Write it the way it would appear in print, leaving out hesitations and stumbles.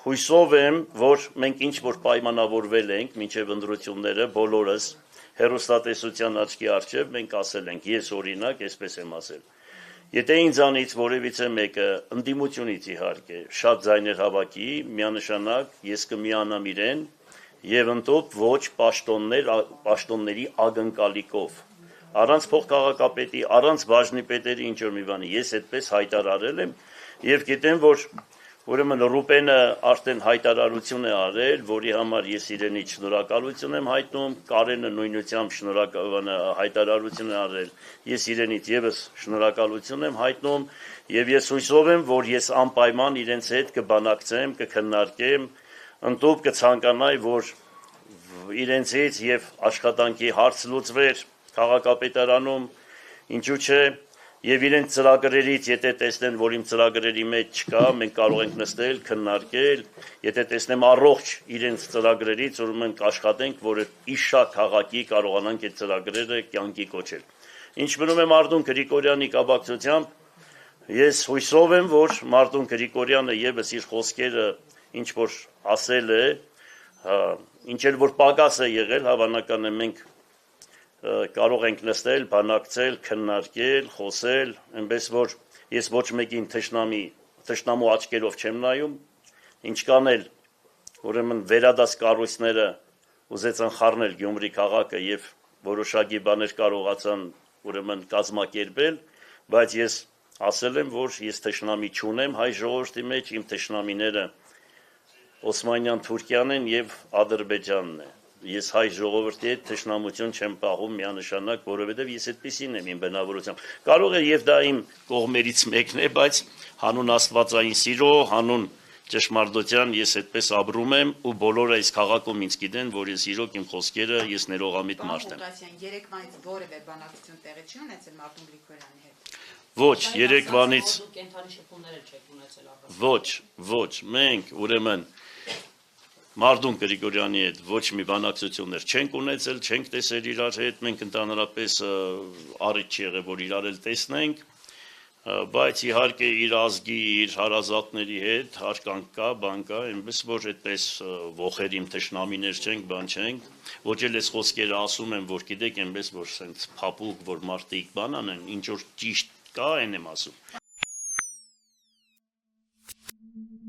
հույսով եմ, որ մենք ինչ որ պայմանավորվել ենք մինչև ընտրությունները բոլորս հեռուստատեսության աչքի առջև մենք ասել ենք, ես օրինակ այսպես եմ ասել։ Եթե ինձանից որևիցե մեկը ընդդիմությունից իհարկե շատ ձայներ հավաքի, միանշանակ ես կմիանամ իրեն եւ ընդոպ ոչ պաշտոնների ակնկալիքով։ Առանց փոխքաղաքապետի, առանց բաժնի պետերի ինչ որ մի բանի, ես այդպես հայտարարել եմ եւ գիտեմ, որ ուրեմն Ռուպենը արդեն հայտարարություն է արել, որի համար ես իրենից շնորհակալություն եմ հայտնում, Կարենը նույնությամբ հայտարարություն է արել, ես իրենից եւս շնորհակալություն եմ հայտնում եւ ես հույսով եմ, որ ես անպայման իրենց հետ կբանակցեմ, կքննարկեմ, ընդཐུպ կցանկանայի, որ իրենցից եւ աշխատանքի հարց լուծվեր քաղաքապետարանում, ինչու՞ չէ, եւ իրենց ծրագրերից, եթե տեսնեն, որ իմ ծրագրերի մեջ չկա, մենք կարող ենք նստել, քննարկել, եթե տեսնեմ առողջ իրենց ծրագրերից, ուրեմն կաշխատենք, որ իշա քաղաքի կարողանանք այդ ծրագրերը կյանքի կոչել։ Ինչ մնում է Մարտուն Գրիգորյանի կապակցությամբ, ես հույսով եմ, որ Մարտուն Գրիգորյանը եւս իր խոսքերը ինչ որ ասել է, ինչ էլ որ պակաս է եղել, հավանական է մենք կարող ենք նստել, բանակցել, քննարկել, խոսել, այնպես որ ես ոչ մեկին թշնամու աչքերով չեմ նայում, ինչ կանել, ուրեմն վերադաս կառույցները ուզեցան խառնել Գյումրի քաղաքը եւ որոշակի բաներ կարողացան ուրեմն կազմակերպել, բայց ես ասել եմ, որ ես թշնամի չունեմ հայ ժողովրդի մեջ, իմ թշնամիները Օսմանյան Թուրքիան են եւ Ադրբեջանն է։ Ես հայ ժողովրդի հետ թշնամություն չեմ պահում միանշանակ, որովհետև ես այդպեսին եմ իմ բնավորությամբ։ Կարող է եւ դա իմ կողմերից մեկն է, բայց հանուն աստվածային սիրո, հանուն ճշմարտության ես այդպես ապրում եմ ու բոլորը այս քաղաքում ինձ գիտեն, որ ես իրոք իմ խոսքերը ես ներողամիտ մարդ եմ։ Երեկվանից որևէ բանակցություն տեղի չի ունեցել Մարտուն Գրիգորյանի հետ։ Ոչ, երեկվանից ոչ, մենք ուրեմն Մարտուն Գրիգորյանի հետ ոչ մի բանակցություններ չենք ունեցել, չենք տեսել իրար հետ, մենք ընդհանրապես առիթ չի եղել, որ իրար էլ տեսնենք, բայց իհարկե իր ազգի, իր հարազատների հետ հարկանք կա, բան կա, այնպես որ այդպես ոխեր իմ թշնամիներ չենք, բան չենք, ոչ էլ այս խոսքերը ասում եմ, որ գիտեք, այնպես որ սենց փափուկ, որ մարդիկ բան անեն, ինչ որ ճիշտ կա, այն եմ ասում։